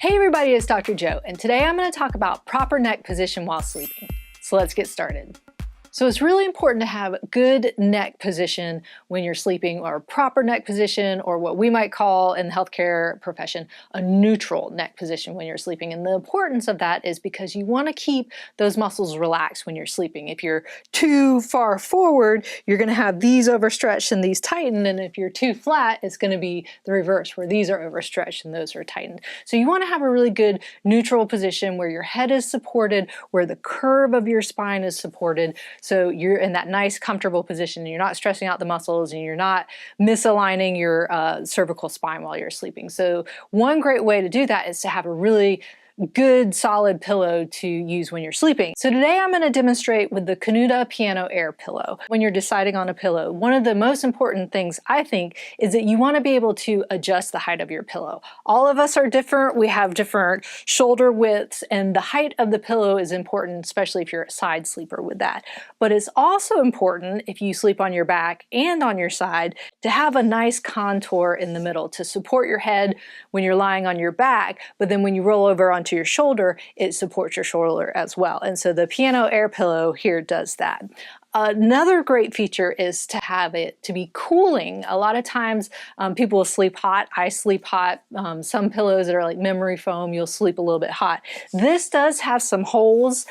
Hey everybody, it's Dr. Joe, and today I'm going to talk about proper neck position while sleeping. So let's get started. So it's really important to have good neck position when you're sleeping, or proper neck position, or what we might call in the healthcare profession a neutral neck position when you're sleeping. And the importance of that is because you want to keep those muscles relaxed when you're sleeping. If you're too far forward, you're going to have these overstretched and these tightened, and if you're too flat, it's going to be the reverse, where these are overstretched and those are tightened. So you want to have a really good neutral position where your head is supported, where the curve of your spine is supported. So you're in that nice, comfortable position, and you're not stressing out the muscles, and you're not misaligning your cervical spine while you're sleeping. So one great way to do that is to have a really good solid pillow to use when you're sleeping. So today I'm going to demonstrate with the KANUDA Piano Air Pillow. When you're deciding on a pillow, one of the most important things I think is that you want to be able to adjust the height of your pillow. All of us are different. We have different shoulder widths, and the height of the pillow is important, especially if you're a side sleeper with that. But it's also important, if you sleep on your back and on your side, to have a nice contour in the middle to support your head when you're lying on your back, but then when you roll over onto your shoulder, it supports your shoulder as well. And so the Piano Air Pillow here does that. Another great feature is to have it to be cooling. A lot of times people will sleep hot. I sleep hot. Some pillows that are like memory foam, you'll sleep a little bit hot. This does have some holes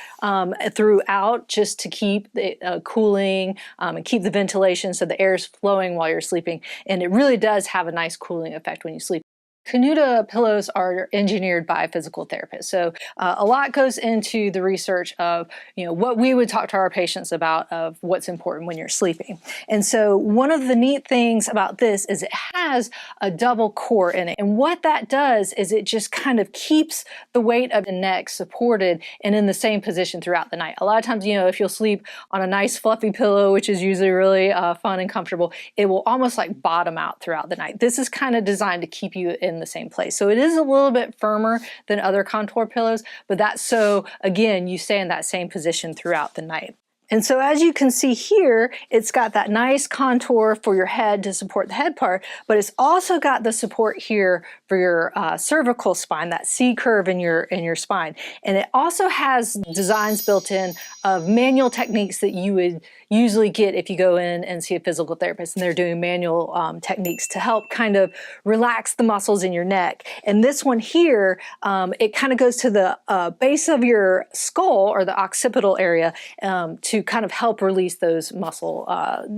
throughout just to keep it cooling and keep the ventilation so the air is flowing while you're sleeping. And it really does have a nice cooling effect when you sleep. KANUDA pillows are engineered by physical therapists. So a lot goes into the research of, what we would talk to our patients about of what's important when you're sleeping. And so one of the neat things about this is it has a double core in it. And what that does is it just kind of keeps the weight of the neck supported and in the same position throughout the night. A lot of times, if you'll sleep on a nice fluffy pillow, which is usually really fun and comfortable, it will almost like bottom out throughout the night. This is kind of designed to keep you in the same place. So it is a little bit firmer than other contour pillows, but that's so, again, you stay in that same position throughout the night. And so as you can see here, it's got that nice contour for your head to support the head part, but it's also got the support here for your cervical spine, that C curve in your spine. And it also has designs built in of manual techniques that you would usually get if you go in and see a physical therapist, and they're doing manual techniques to help kind of relax the muscles in your neck. And this one here, it kind of goes to the base of your skull, or the occipital area, to kind of help release those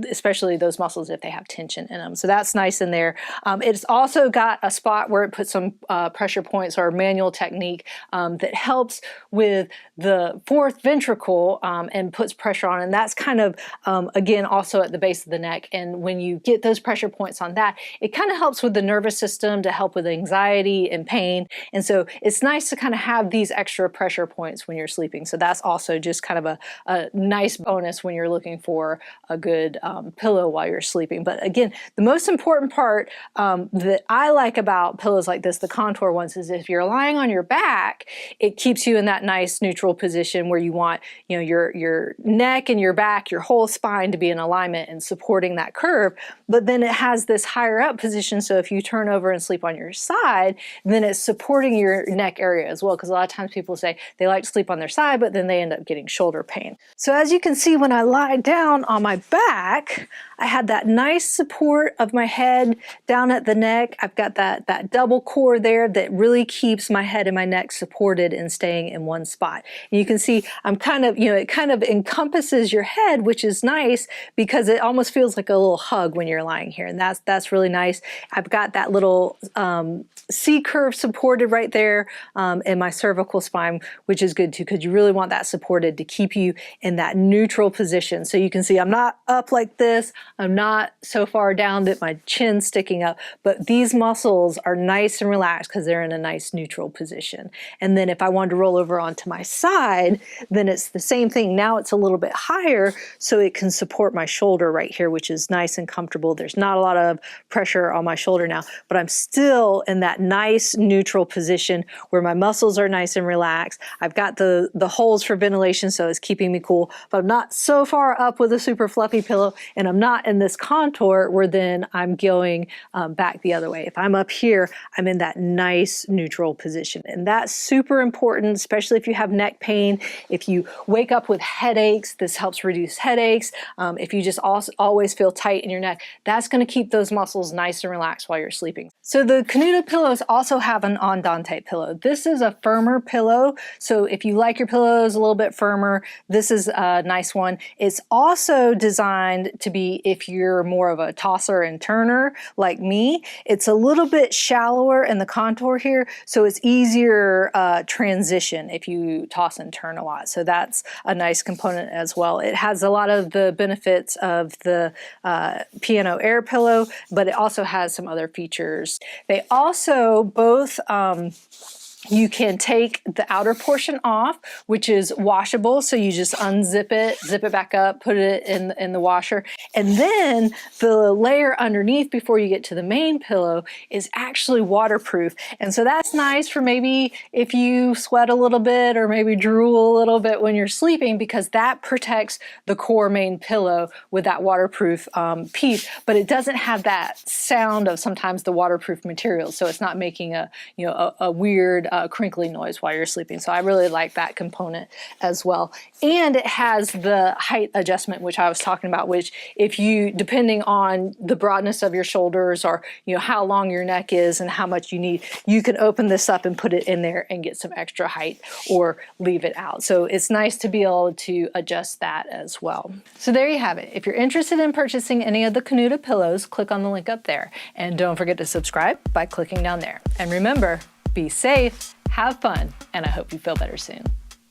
especially those muscles if they have tension in them. So that's nice in there. It's also got a spot where it puts some pressure points, or a manual technique that helps with the fourth ventricle and puts pressure on. And that's kind of, again, also at the base of the neck. And when you get those pressure points on that, it kind of helps with the nervous system to help with anxiety and pain. And so it's nice to kind of have these extra pressure points when you're sleeping. So that's also just kind of a nice bonus when you're looking for a good pillow while you're sleeping. But again, the most important part that I like about pillows like this, the contour ones, is if you're lying on your back, it keeps you in that nice neutral position where you want your neck and your back, your whole spine to be in alignment and supporting that curve. But then it has this higher up position, so if you turn over and sleep on your side, then it's supporting your neck area as well, because a lot of times people say they like to sleep on their side, but then they end up getting shoulder pain. So as you can see, when I lie down on my back, I had that nice support of my head down at the neck. I've got that double core there that really keeps my head and my neck supported and staying in one spot. And you can see I'm kind of, it kind of encompasses your head, which is nice because it almost feels like a little hug when you're lying here. And that's really nice. I've got that little C curve supported right there in my cervical spine, which is good too, because you really want that supported to keep you in that neutral position. So you can see I'm not up like this. I'm not so far down that my chin's sticking up, but these muscles are nice and relaxed because they're in a nice neutral position. And then if I wanted to roll over onto my side, then it's the same thing. Now it's a little bit higher so it can support my shoulder right here, which is nice and comfortable. There's not a lot of pressure on my shoulder now, but I'm still in that nice neutral position where my muscles are nice and relaxed. I've got the holes for ventilation, so it's keeping me cool, but I'm not so far up with a super fluffy pillow, and I'm not in this contour where then I'm going back the other way. If I'm up here, I'm in that nice neutral position. And that's super important, especially if you have neck pain. If you wake up with headaches, this helps reduce headaches. If you just always feel tight in your neck, that's going to keep those muscles nice and relaxed while you're sleeping. So the KANUDA pillows also have an Andante pillow. This is a firmer pillow. So if you like your pillows a little bit firmer, this is a nice one. It's also designed to be if you're more of a tosser and turner like me. It's a little bit shallower in the contour here, so it's easier transition if you toss and turn a lot. So that's a nice component as well. It has a lot of the benefits of the Piano Air Pillow, but it also has some other features. They also both you can take the outer portion off, which is washable. So you just unzip it, zip it back up, put it in the washer. And then the layer underneath before you get to the main pillow is actually waterproof. And so that's nice for maybe if you sweat a little bit or maybe drool a little bit when you're sleeping, because that protects the core main pillow with that waterproof piece. But it doesn't have that sound of sometimes the waterproof material. So it's not making a weird crinkly noise while you're sleeping. So I really like that component as well. And it has the height adjustment, which I was talking about, which if you, depending on the broadness of your shoulders or how long your neck is and how much you need, you can open this up and put it in there and get some extra height or leave it out. So it's nice to be able to adjust that as well. So there you have it. If you're interested in purchasing any of the KANUDA pillows, click on the link up there. And don't forget to subscribe by clicking down there. And remember, be safe, have fun, and I hope you feel better soon.